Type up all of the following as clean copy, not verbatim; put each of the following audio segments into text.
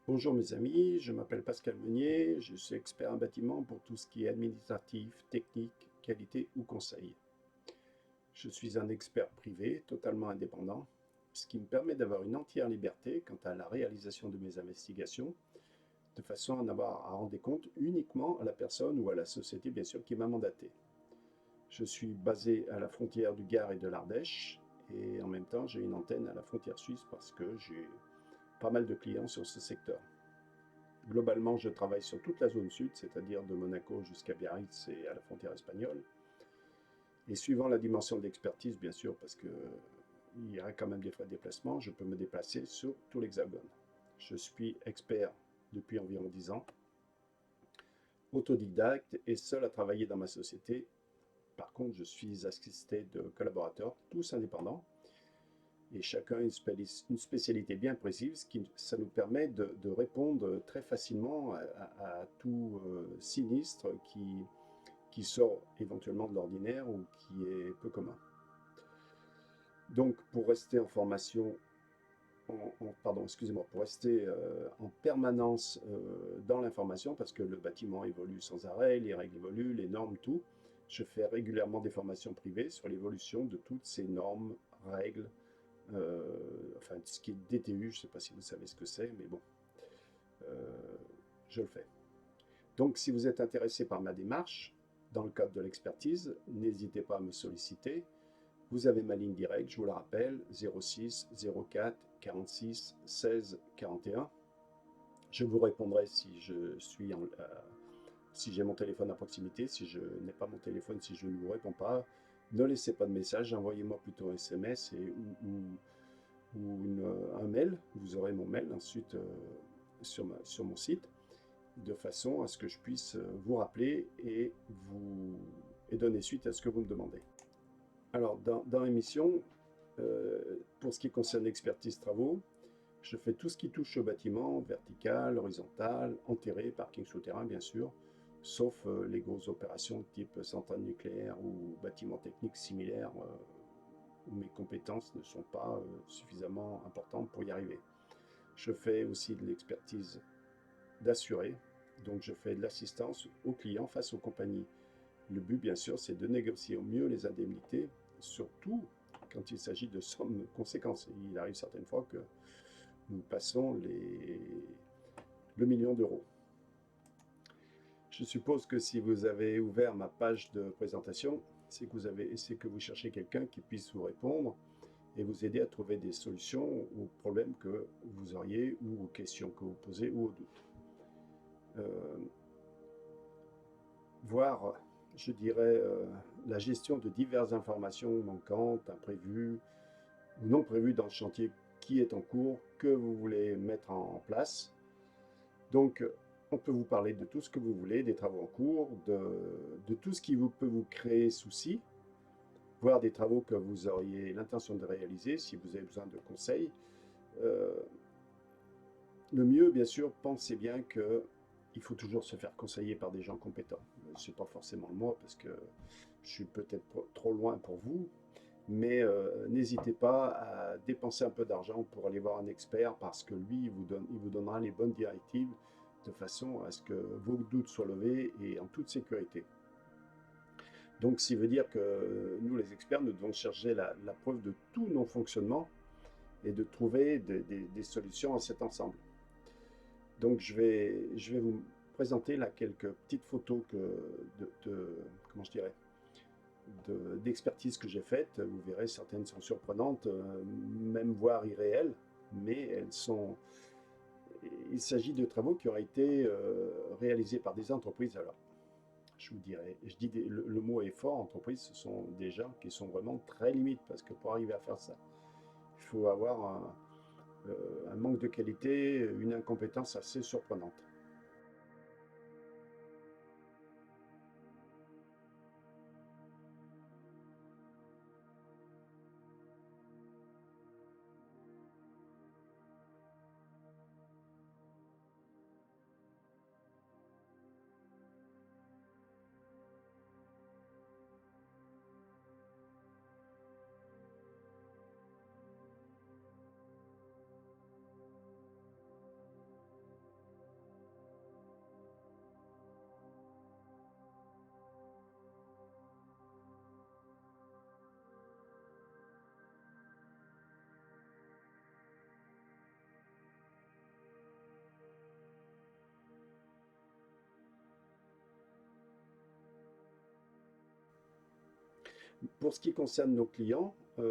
Bonjour mes amis, je m'appelle Pascal Meunier, je suis expert en bâtiment pour tout ce qui est administratif, technique, qualité ou conseil. Je suis un expert privé, totalement indépendant, ce qui me permet d'avoir une entière liberté quant à la réalisation de mes investigations, de façon à n'avoir à rendre compte uniquement à la personne ou à la société bien sûr qui m'a mandaté. Je suis basé à la frontière du Gard et de l'Ardèche et en même temps j'ai une antenne à la frontière suisse parce que j'ai pas mal de clients sur ce secteur. Globalement, je travaille sur toute la zone sud, c'est-à-dire de Monaco jusqu'à Biarritz et à la frontière espagnole. Et suivant la dimension de l'expertise, bien sûr, parce qu'il y a quand même des frais de déplacement, je peux me déplacer sur tout l'Hexagone. Je suis expert depuis environ 10 ans, autodidacte et seul à travailler dans ma société. Par contre, je suis assisté de collaborateurs, tous indépendants, et chacun a une spécialité bien précise, ça nous permet de répondre très facilement à tout sinistre qui sort éventuellement de l'ordinaire ou qui est peu commun. Donc pour rester en formation, pardon, excusez-moi, pour rester en permanence dans l'information, parce que le bâtiment évolue sans arrêt, les règles évoluent, les normes, tout, je fais régulièrement des formations privées sur l'évolution de toutes ces normes, règles, enfin ce qui est DTU, je ne sais pas si vous savez ce que c'est, mais bon, euh, je le fais. Donc si vous êtes intéressé par ma démarche, dans le cadre de l'expertise, n'hésitez pas à me solliciter. Vous avez ma ligne directe, je vous la rappelle, 06 04 46 16 41. Je vous répondrai si si j'ai mon téléphone à proximité, si je n'ai pas mon téléphone, si je ne vous réponds pas. Ne laissez pas de message, envoyez-moi plutôt un SMS ou un mail. Vous aurez mon mail ensuite sur mon site, de façon à ce que je puisse vous rappeler et donner suite à ce que vous me demandez. Alors, dans l'émission, pour ce qui concerne l'expertise travaux, je fais tout ce qui touche au bâtiment, vertical, horizontal, enterré, parking souterrain bien sûr, sauf les grosses opérations type centrale nucléaire ou bâtiment technique similaire où mes compétences ne sont pas suffisamment importantes pour y arriver. Je fais aussi de l'expertise d'assuré, donc je fais de l'assistance aux clients face aux compagnies. Le but, bien sûr, c'est de négocier au mieux les indemnités, surtout quand il s'agit de sommes conséquentes. Il arrive certaines fois que nous passons le million d'euros. Je suppose que si vous avez ouvert ma page de présentation, c'est que vous cherchez quelqu'un qui puisse vous répondre et vous aider à trouver des solutions aux problèmes que vous auriez ou aux questions que vous posez ou aux doutes. Voire, je dirais, la gestion de diverses informations manquantes, imprévues ou non prévues dans le chantier qui est en cours, que vous voulez mettre en place. Donc, on peut vous parler de tout ce que vous voulez, des travaux en cours, de tout ce qui peut vous créer souci, voire des travaux que vous auriez l'intention de réaliser si vous avez besoin de conseils. Euh, le mieux, bien sûr, pensez bien que il faut toujours se faire conseiller par des gens compétents. Ce n'est pas forcément le moi parce que je suis peut-être trop loin pour vous, mais n'hésitez pas à dépenser un peu d'argent pour aller voir un expert parce que lui, il vous donnera les bonnes directives de façon à ce que vos doutes soient levés et en toute sécurité. Donc, ce qui veut dire que nous, les experts, nous devons chercher la preuve de tous nos fonctionnements et de trouver des solutions à cet ensemble. Donc je vais vous présenter là quelques petites photos comment je dirais, d'expertise que j'ai faites. Vous verrez, certaines sont surprenantes, même voire irréelles, mais il s'agit de travaux qui auraient été réalisés par des entreprises. Alors, je vous dirais, le mot est fort, entreprise, ce sont des gens qui sont vraiment très limites, parce que pour arriver à faire ça, il faut avoir un manque de qualité, une incompétence assez surprenante. Pour ce qui concerne nos clients, il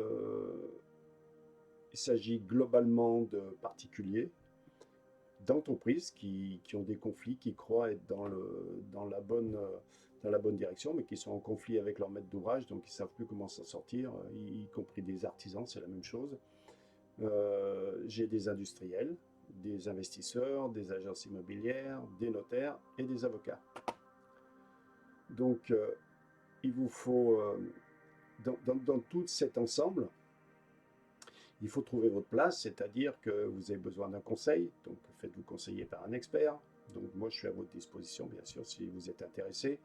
s'agit globalement de particuliers, d'entreprises qui ont des conflits, qui croient être dans la bonne direction, mais qui sont en conflit avec leur maître d'ouvrage, donc ils ne savent plus comment s'en sortir, y compris des artisans, c'est la même chose. J'ai des industriels, des investisseurs, des agences immobilières, des notaires et des avocats. Donc, il vous faut, dans tout cet ensemble, il faut trouver votre place, c'est-à-dire que vous avez besoin d'un conseil, donc faites-vous conseiller par un expert. Donc moi, je suis à votre disposition, bien sûr, si vous êtes intéressé.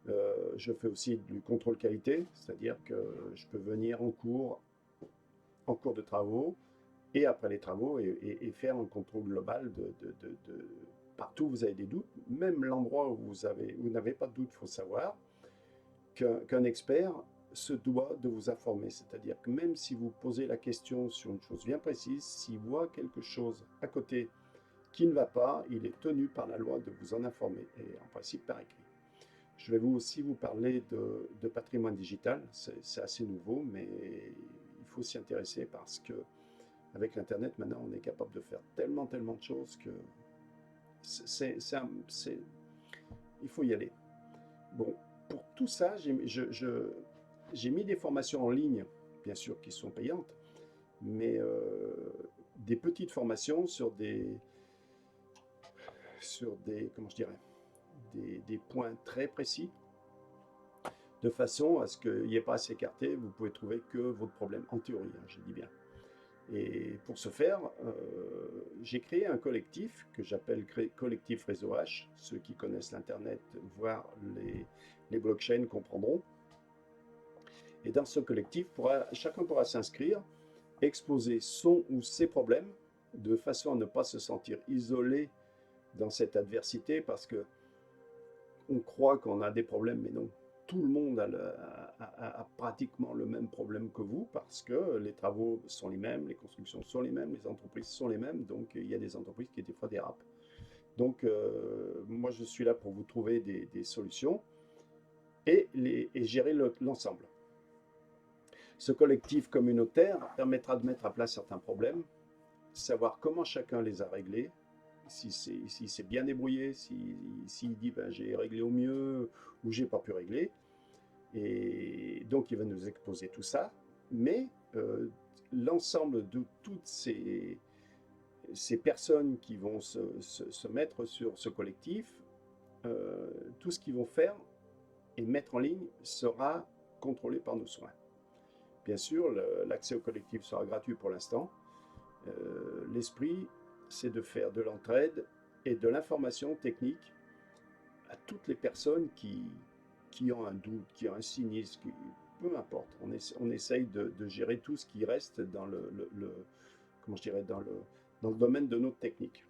Je fais aussi du contrôle qualité, c'est-à-dire que je peux venir en cours de travaux, et après les travaux, et faire un contrôle global de partout où vous avez des doutes, même l'endroit où vous n'avez pas de doute, il faut savoir qu'un expert se doit de vous informer. C'est-à-dire que même si vous posez la question sur une chose bien précise, s'il voit quelque chose à côté qui ne va pas, il est tenu par la loi de vous en informer, et en principe par écrit. Je vais aussi vous parler de patrimoine digital. C'est assez nouveau, mais il faut s'y intéresser parce que avec l'Internet, maintenant, on est capable de faire tellement de choses que il faut y aller. Bon, pour tout ça, j'ai mis des formations en ligne, bien sûr, qui sont payantes, mais des petites formations sur des, comment je dirais, des points très précis, de façon à ce qu'il n'y ait pas à s'écarter, vous pouvez trouver que votre problème, en théorie, hein, je dis bien. Et pour ce faire, j'ai créé un collectif que j'appelle Collectif Réseau H. Ceux qui connaissent l'Internet, voire les blockchains comprendront. Et dans ce collectif, chacun pourra s'inscrire, exposer son ou ses problèmes, de façon à ne pas se sentir isolé dans cette adversité, parce que on croit qu'on a des problèmes, mais non. Tout le monde a pratiquement le même problème que vous, parce que les travaux sont les mêmes, les constructions sont les mêmes, les entreprises sont les mêmes, donc il y a des entreprises qui des fois dérapent. Donc moi je suis là pour vous trouver des solutions et gérer l'ensemble. Ce collectif communautaire permettra de mettre à plat certains problèmes, savoir comment chacun les a réglés, si c'est bien débrouillé, s'il dit ben, j'ai réglé au mieux ou j'ai pas pu régler. Et donc il va nous exposer tout ça, mais l'ensemble de toutes ces personnes qui vont se mettre sur ce collectif, tout ce qu'ils vont faire et mettre en ligne sera contrôlé par nos soins. Bien sûr, l'accès au collectif sera gratuit pour l'instant. L'esprit, c'est de faire de l'entraide et de l'information technique à toutes les personnes qui ont un doute, qui ont un sinistre, peu importe. On essaye de gérer tout ce qui reste dans comment je dirais, dans le domaine de notre technique.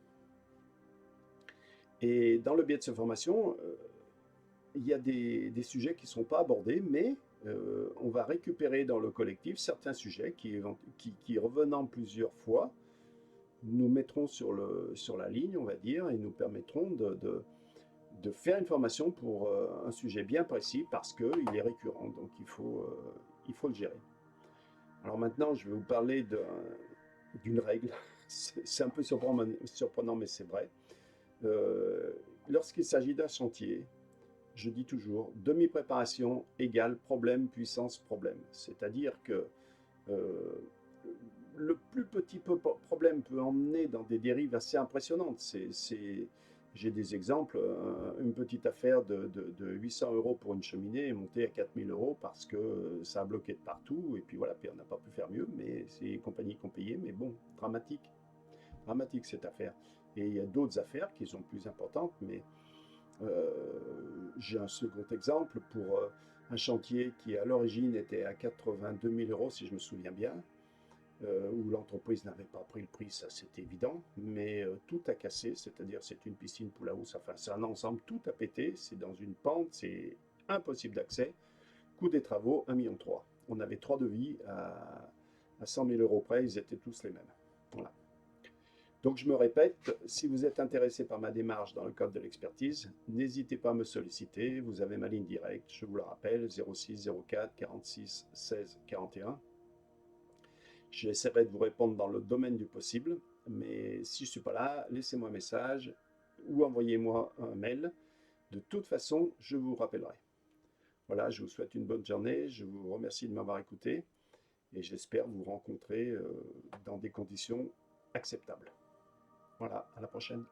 Et dans le biais de cette formation, il y a des sujets qui ne sont pas abordés, mais on va récupérer dans le collectif certains sujets qui revenant plusieurs fois, nous mettront sur la ligne, on va dire, et nous permettront de faire une formation pour un sujet bien précis parce qu'il est récurrent, donc il faut le gérer. Alors maintenant, je vais vous parler d'une règle. C'est un peu surprenant, mais c'est vrai. Lorsqu'il s'agit d'un chantier, je dis toujours, demi-préparation égale problème, puissance, problème. C'est-à-dire que le plus petit problème peut emmener dans des dérives assez impressionnantes. J'ai des exemples, une petite affaire de 800 € pour une cheminée est montée à 4000 € parce que ça a bloqué de partout, et puis voilà, puis on n'a pas pu faire mieux, mais c'est les compagnies qui ont payé, mais bon, dramatique cette affaire. Et il y a d'autres affaires qui sont plus importantes, mais j'ai un second exemple pour un chantier qui à l'origine était à 82 000 € si je me souviens bien, où l'entreprise n'avait pas pris le prix, ça c'est évident, mais tout a cassé, c'est-à-dire c'est une piscine poule à housse, enfin c'est un ensemble, tout a pété, c'est dans une pente, c'est impossible d'accès, coût des travaux 1,3 million. On avait 3 devis à 100 000 € près, ils étaient tous les mêmes. Voilà. Donc je me répète, si vous êtes intéressé par ma démarche dans le cadre de l'expertise, n'hésitez pas à me solliciter. Vous avez ma ligne directe, je vous la rappelle, 06 04 46 16 41. J'essaierai de vous répondre dans le domaine du possible, mais si je ne suis pas là, laissez-moi un message ou envoyez-moi un mail. De toute façon, je vous rappellerai. Voilà, je vous souhaite une bonne journée, je vous remercie de m'avoir écouté et j'espère vous rencontrer dans des conditions acceptables. Voilà, à la prochaine.